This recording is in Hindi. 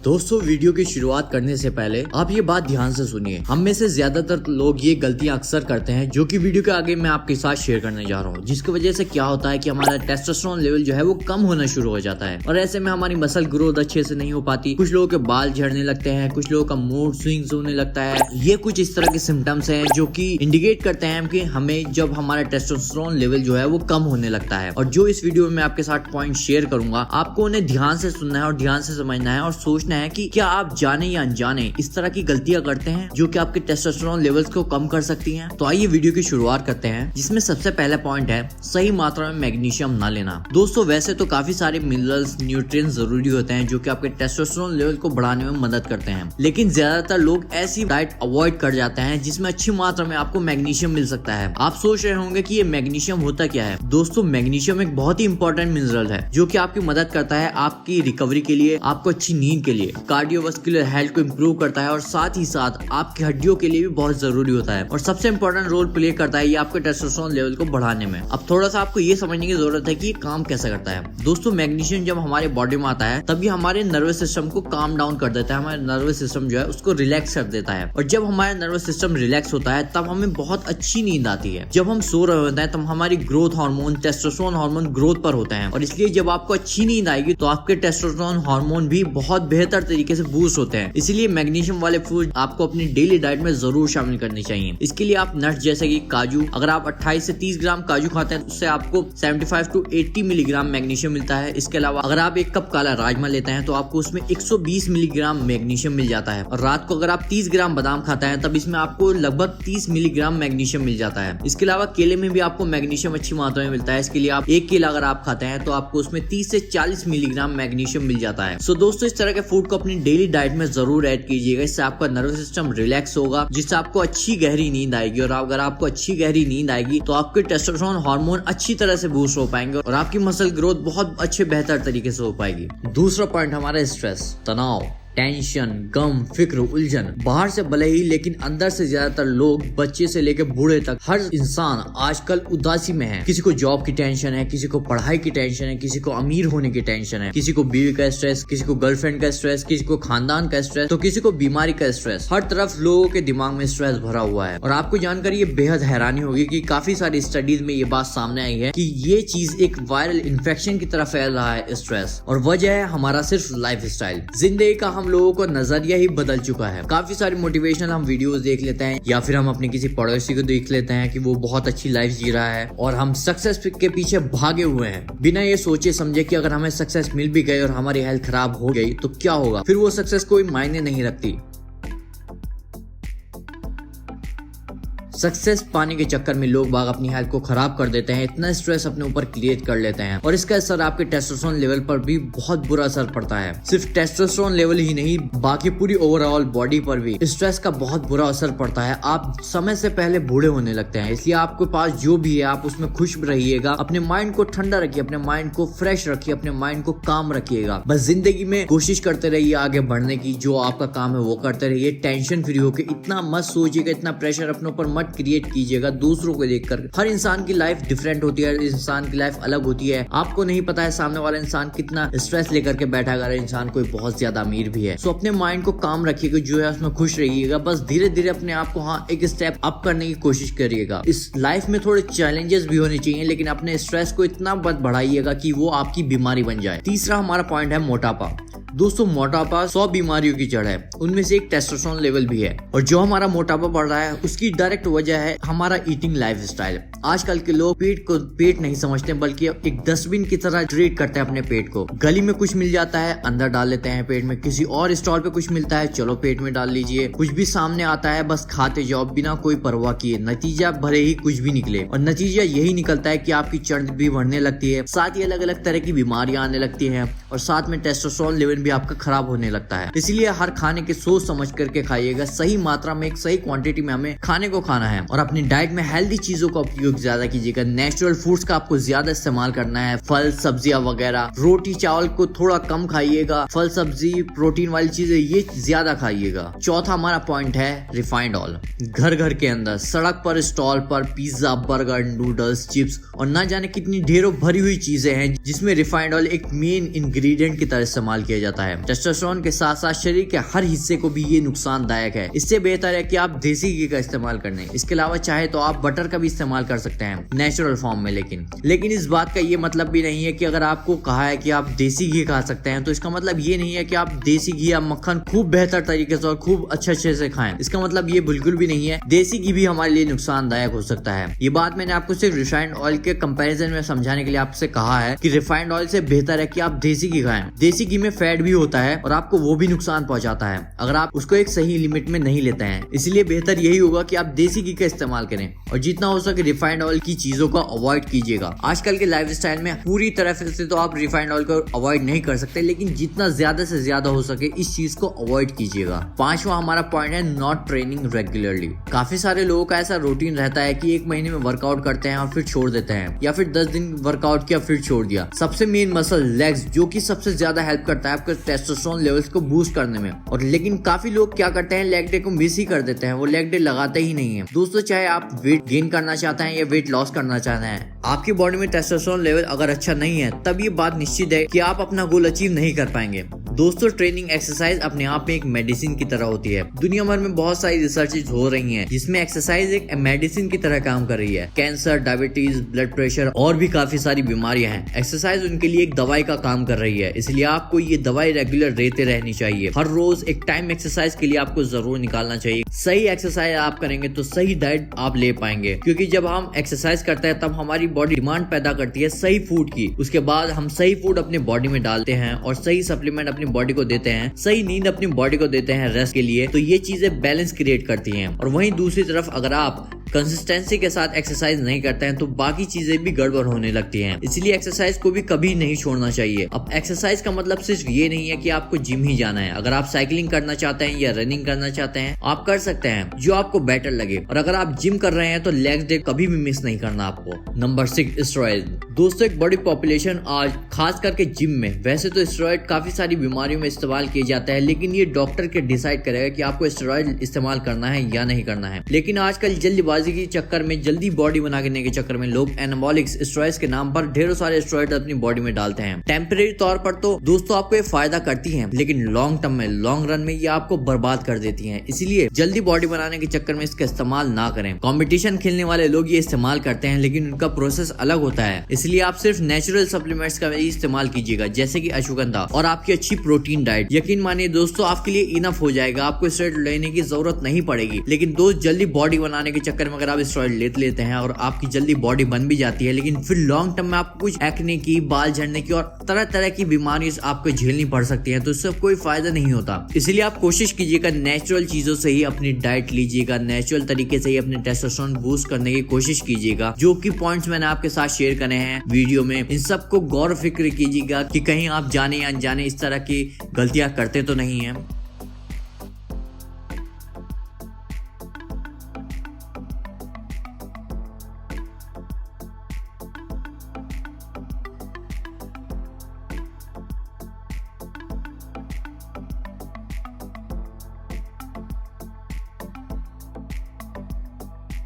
दोस्तों वीडियो की शुरुआत करने से पहले आप ये बात ध्यान से सुनिए। हम में से ज्यादातर लोग ये गलतियां अक्सर करते हैं जो कि वीडियो के आगे मैं आपके साथ शेयर करने जा रहा हूँ, जिसकी वजह से क्या होता है कि हमारा टेस्टोस्टेरोन लेवल जो है वो कम होना शुरू हो जाता है और ऐसे में हमारी मसल ग्रोथ अच्छे से नहीं हो पाती। कुछ लोगों के बाल झड़ने लगते हैं, कुछ लोगों का मूड स्विंग्स होने लगता है। ये कुछ इस तरह के सिम्टम्स हैं जो कि इंडिकेट करते हैं कि हमें जब हमारा टेस्टोस्टेरोन लेवल जो है वो कम होने लगता है। और जो इस वीडियो में आपके साथ पॉइंट शेयर करूंगा, आपको उन्हें ध्यान से सुनना है और ध्यान से समझना है और सोचना है कि क्या आप जाने या अनजाने इस तरह की गलतियां करते हैं जो कि आपके टेस्टोस्टेरोन लेवल्स को कम कर सकती हैं। तो आइए वीडियो की शुरुआत करते हैं, जिसमें सबसे पहला पॉइंट है सही मात्रा में मैग्नीशियम ना लेना। दोस्तों वैसे तो काफी सारे मिनरल्स, न्यूट्रिएंट्स जरूरी होते हैं जो कि आपके टेस्टोस्टेरोन लेवल को बढ़ाने में मदद करते हैं, लेकिन ज्यादातर लोग ऐसी डाइट अवॉइड कर जाते हैं जिसमें अच्छी मात्रा में आपको मैग्नीशियम मिल सकता है। आप सोच रहे होंगे कि ये मैग्नीशियम होता क्या है। दोस्तों मैग्नीशियम एक बहुत ही इंपॉर्टेंट मिनरल है जो कि आपकी मदद करता है आपकी रिकवरी के लिए, आपको अच्छी नींद के लिए, कार्डियोवास्कुलर हेल्थ को इम्प्रूव करता है और साथ ही साथ आपकी हड्डियों के लिए भी बहुत जरूरी होता है और सबसे इंपॉर्टेंट रोल प्ले करता है ये आपके टेस्टोस्टेरोन लेवल को बढ़ाने में। अब थोड़ा सा आपको ये समझने की जरूरत है कि ये काम कैसे करता है। दोस्तों मैग्नीशियम जब हमारे बॉडी में आता है तभी हमारे नर्वस सिस्टम को काम डाउन कर देता है, हमारे नर्वस सिस्टम जो है उसको रिलैक्स कर देता है और जब हमारा नर्वस सिस्टम रिलैक्स होता है तब हमें बहुत अच्छी नींद आती है। जब हम सो रहे होते हैं तब हमारी growth hormone, testosterone hormone growth पर होते हैं और इसलिए जब आपको अच्छी नींद आएगी तो आपके टेस्टोस्टेरोन हार्मोन भी बहुत बेहतर तरीके से बूस्ट होते हैं। इसीलिए मैग्नीशियम वाले फूड आपको अपनी डेली डाइट में जरूर शामिल करनी चाहिए। इसके लिए आप नट्स जैसे कि काजू, अगर आप 28 से 30 ग्राम काजू खाते हैं तो उससे आपको 75 to 80 मिलीग्राम मैग्नीशियम मिलता है। इसके अलावा अगर आप 1 कप काला राजमा लेते हैं तो आपको उसमें 120 मिलीग्राम मैग्नीशियम मिल जाता है और रात को अगर आप 30 ग्राम बादाम खाते हैं तब इसमें आपको लगभग 30 मिलीग्राम मैग्नीशियम मिल जाता है। इसके अलावा केले में भी आपको मैग्नीशियम अच्छी मात्रा में मिलता है। इसके लिए आप 1 केला अगर आप खाते हैं तो आपको उसमें 30 से 40 मिलीग्राम मैग्नीशियम मिल जाता है। सो दोस्तों इस तरह के फूड को अपनी डेली डाइट में जरूर ऐड कीजिएगा। इससे आपका नर्वस सिस्टम रिलैक्स होगा, जिससे आपको अच्छी गहरी नींद आएगी और अगर आपको अच्छी गहरी नींद आएगी तो आपके टेस्टोस्टेरोन हार्मोन अच्छी तरह से बूस्ट हो पाएंगे और आपकी मसल ग्रोथ बहुत अच्छे बेहतर तरीके से हो पाएगी। दूसरा पॉइंट हमारा स्ट्रेस, तनाव, टेंशन, गम, फिक्र, उलझन। बाहर से भले ही लेकिन अंदर से ज्यादातर लोग, बच्चे से लेकर बूढ़े तक, हर इंसान आजकल उदासी में है। किसी को जॉब की टेंशन है, किसी को पढ़ाई की टेंशन है, किसी को अमीर होने की टेंशन है, किसी को बीवी का स्ट्रेस, किसी को गर्लफ्रेंड का स्ट्रेस, किसी को खानदान का स्ट्रेस, तो किसी को बीमारी का स्ट्रेस। हर तरफ लोगों के दिमाग में स्ट्रेस भरा हुआ है और आपको जानकर ये बेहद हैरानी होगी कि काफी सारी स्टडीज में ये बात सामने आई है कि ये चीज एक वायरल इन्फेक्शन की तरह फैल रहा है स्ट्रेस, और वजह है हमारा सिर्फ लाइफ स्टाइल। जिंदगी का हम लोगों को नजरिया ही बदल चुका है। काफी सारी मोटिवेशनल हम वीडियोस देख लेते हैं या फिर हम अपने किसी पड़ोसी को देख लेते हैं कि वो बहुत अच्छी लाइफ जी रहा है और हम सक्सेस के पीछे भागे हुए हैं बिना ये सोचे समझे कि अगर हमें सक्सेस मिल भी गई और हमारी हेल्थ खराब हो गई तो क्या होगा। फिर वो सक्सेस कोई मायने नहीं रखती। सक्सेस पाने के चक्कर में लोग बाग अपनी हेल्थ को खराब कर देते हैं, इतना स्ट्रेस अपने ऊपर क्रिएट कर लेते हैं और इसका असर आपके टेस्टोस्टेरोन लेवल पर भी बहुत बुरा असर पड़ता है। सिर्फ टेस्टोस्टेरोन लेवल ही नहीं, बाकी पूरी ओवरऑल बॉडी पर भी स्ट्रेस का बहुत बुरा असर पड़ता है। आप समय से पहले बूढ़े होने लगते हैं। इसलिए आपके पास जो भी है आप उसमें खुश रहिएगा, अपने माइंड को ठंडा रखिए, अपने माइंड को फ्रेश रखिए, अपने माइंड को काम रखिएगा। बस जिंदगी में कोशिश करते रहिए आगे बढ़ने की, जो आपका काम है वो करते रहिए, टेंशन फ्री होकर। इतना मत सोचिएगा, इतना प्रेशर अपने ऊपर मत क्रिएट कीजिएगा दूसरों को देखकर। हर इंसान की लाइफ डिफरेंट होती है, इंसान की लाइफ अलग होती है। आपको नहीं पता है सामने वाला इंसान कितना स्ट्रेस लेकर के बैठा, अगर इंसान कोई बहुत ज्यादा अमीर भी है। सो अपने माइंड को काम रखिएगा, जो है उसमें खुश रहिएगा। बस धीरे धीरे अपने आप को एक स्टेप अप करने की कोशिश करिएगा। इस लाइफ में थोड़े चैलेंजेस भी होने चाहिए, लेकिन अपने स्ट्रेस को इतना मत बढ़ाइएगा कि वो आपकी बीमारी बन जाए। तीसरा हमारा पॉइंट है मोटापा। दोस्तों मोटापा 100 बीमारियों की जड़ है, उनमें से एक टेस्टोस्टेरोन लेवल भी है और जो हमारा मोटापा बढ़ रहा है उसकी डायरेक्ट वजह है हमारा ईटिंग लाइफस्टाइल। आजकल के लोग पेट को पेट नहीं समझते बल्कि एक डस्टबिन की तरह ट्रीट करते हैं अपने पेट को। गली में कुछ मिल जाता है अंदर डाल लेते हैं पेट में, किसी और स्टॉल पे कुछ मिलता है चलो पेट में डाल लीजिए, कुछ भी सामने आता है बस खाते जाओ बिना कोई परवाह किए। नतीजा भले ही कुछ भी निकले और नतीजा यही निकलता है कि आपकी चर्बी बढ़ने लगती है, साथ ही अलग अलग तरह की बीमारियां आने लगती है और साथ में टेस्टोस्टेरोन लेवल भी आपका खराब होने लगता है। इसलिए हर खाने के सोच समझ करके खाइएगा, सही मात्रा में, एक सही क्वांटिटी में हमें खाने को खाना है और अपनी डाइट में हेल्दी चीजों का उपयोग ज्यादा कीजिएगा। नेचुरल फूड्स का आपको ज्यादा इस्तेमाल करना है, फल सब्जियां वगैरह। रोटी चावल को थोड़ा कम खाइएगा, फल सब्जी प्रोटीन वाली चीजें ये ज्यादा खाइएगा। चौथा हमारा पॉइंट है रिफाइंड ऑयल। घर घर के अंदर, सड़क पर, स्टॉल पर पिज्जा, बर्गर, नूडल्स, चिप्स और ना जाने कितनी ढेरों भरी हुई चीजें हैं जिसमें रिफाइंड ऑयल एक मेन इंग्रेडिएंट की तरह इस्तेमाल किया जाता है। जाता है। टेस्टोस्टेरोन के साथ साथ शरीर के हर हिस्से को भी ये नुकसानदायक है। इससे बेहतर है कि आप देसी घी का इस्तेमाल कर लें। इसके अलावा चाहे तो आप बटर का भी इस्तेमाल कर सकते हैं नेचुरल फॉर्म में। लेकिन इस बात का ये मतलब भी नहीं है कि अगर आपको कहा है कि आप देसी घी खा सकते हैं तो इसका मतलब ये नहीं है कि आप देसी घी या मक्खन खूब बेहतर तरीके से और खूब अच्छे से खाएं। इसका मतलब ये बिल्कुल भी नहीं है। देसी घी भी हमारे लिए नुकसानदायक हो सकता है। ये बात मैंने आपको सिर्फ रिफाइंड ऑयल के कंपैरिजन में समझाने के लिए आपसे कहा है कि रिफाइंड ऑयल से बेहतर है कि आप देसी घी खाएं। देसी घी में फैट भी होता है और आपको वो भी नुकसान पहुंचाता है अगर आप उसको एक सही लिमिट में नहीं लेते हैं। इसलिए बेहतर यही होगा कि आप देसी घी का इस्तेमाल करें और जितना हो सके रिफाइंड ऑयल की चीजों को अवॉइड कीजिएगा। आजकल के लाइफस्टाइल में पूरी तरह से तो आप रिफाइंड ऑयल को अवॉइड नहीं कर सकते, लेकिन जितना ज्यादा से ज्यादा हो सके इस चीज को अवॉइड कीजिएगा। पांचवा हमारा पॉइंट है नॉट ट्रेनिंग रेगुलरली। काफी सारे लोगों का ऐसा रूटीन रहता है कि एक महीने में वर्कआउट करते हैं और फिर छोड़ देते हैं, या फिर 10 दिन वर्कआउट किया फिर छोड़ दिया। सबसे मेन मसल लेग्स, जो कि सबसे ज्यादा हेल्प करता है आपके टेस्टोस्टेरोन लेवल्स को बूस्ट करने में। और लेकिन काफी लोग क्या करते हैं, लेग डे को मिस ही कर देते हैं, वो लेग डे लगाते ही नहीं है। दोस्तों, चाहे आप वेट गेन करना चाहते हैं या वेट लॉस करना चाहते हैं, आपकी बॉडी में टेस्टोस्टेरोन लेवल अगर अच्छा नहीं है तब ये बात निश्चित है कि आप अपना गोल अचीव नहीं कर पाएंगे। दोस्तों, ट्रेनिंग एक्सरसाइज अपने आप में एक मेडिसिन की तरह होती है। दुनिया भर में बहुत सारी रिसर्चेज हो रही हैं जिसमें एक्सरसाइज एक मेडिसिन की तरह काम कर रही है। कैंसर, डायबिटीज, ब्लड प्रेशर और भी काफी सारी बीमारियां हैं। एक्सरसाइज उनके लिए एक दवाई का काम कर रही है, इसलिए आपको ये दवाई रेगुलर लेते रहनी चाहिए। हर रोज एक टाइम एक्सरसाइज के लिए आपको जरूर निकालना चाहिए। सही एक्सरसाइज आप करेंगे तो सही डाइट आप ले पाएंगे, क्योंकि जब हम एक्सरसाइज करते हैं तब हमारी बॉडी डिमांड पैदा करती है सही फूड की। उसके बाद हम सही फूड अपने बॉडी में डालते हैं और सही सप्लीमेंट अपनी बॉडी को देते हैं, सही नींद अपनी बॉडी को देते हैं रेस्ट के लिए। तो ये चीजें बैलेंस क्रिएट करती हैं। और वहीं दूसरी तरफ अगर आप कंसिस्टेंसी के साथ एक्सरसाइज नहीं करते हैं तो बाकी चीजें भी गड़बड़ होने लगती हैं। इसलिए एक्सरसाइज को भी कभी नहीं छोड़ना चाहिए। अब एक्सरसाइज का मतलब सिर्फ ये नहीं है कि आपको जिम ही जाना है। अगर आप साइकिलिंग करना चाहते हैं या रनिंग करना चाहते हैं, आप कर सकते हैं जो आपको बेटर लगे। और अगर आप जिम कर रहे हैं तो लेग डे कभी भी मिस नहीं करना आपको। Number 6, steroid. दोस्तों, एक बड़ी पॉपुलेशन आज खास करके जिम में, वैसे तो स्टेरॉइड काफी सारी बीमारियों में इस्तेमाल किया जाता है, लेकिन ये डॉक्टर के डिसाइड करेगा कि आपको स्टेरॉइड इस्तेमाल करना है या नहीं करना है। लेकिन आजकल जल्दीबाजी के चक्कर में, जल्दी बॉडी बनाने के चक्कर में लोग एनाबॉलिक्स स्टेरॉइड्स के नाम पर ढेरों सारे स्टेरॉइड अपनी बॉडी में डालते हैं। टेम्परेरी तौर पर तो दोस्तों आपको ये फायदा करती हैं, लेकिन लॉन्ग टर्म में, लॉन्ग रन में ये आपको बर्बाद कर देती हैं। इसलिए जल्दी बॉडी बनाने के चक्कर में इसका इस्तेमाल ना करें। कंपटीशन खेलने वाले लोग ये इस्तेमाल करते हैं, लेकिन उनका प्रोसेस अलग होता है। इसलिए आप सिर्फ नेचुरल सप्लीमेंट्स का ही इस्तेमाल कीजिएगा, जैसे कि अश्वगंधा और आपकी अच्छी प्रोटीन डाइट। यकीन मानिए दोस्तों, आपके लिए इनफ हो जाएगा, आपको स्टेरॉइड लेने की जरूरत नहीं पड़ेगी। लेकिन दोस्त, जल्दी बॉडी बनाने के चक्कर में अगर आप स्टेरॉइड लेते हैं और आपकी जल्दी बॉडी बन भी जाती है, लेकिन फिर लॉन्ग टर्म में आपको कुछ एक्ने की, बाल झड़ने की और तरह तरह की बीमारी आपको झेलनी पड़ सकती है, तो इससे कोई फायदा नहीं होता। इसलिए आप कोशिश कीजिएगा नेचुरल चीजों से ही अपनी डाइट लीजिएगा, नेचुरल तरीके से ही अपने टेस्टोस्टेरोन बूस्ट करने की कोशिश कीजिएगा। जो कि पॉइंट्स मैंने आपके साथ शेयर करे हैं वीडियो में, इन सबको गौर फिक्र कीजिएगा कि कहीं आप जाने या अनजाने इस तरह की गलतियां करते तो नहीं है।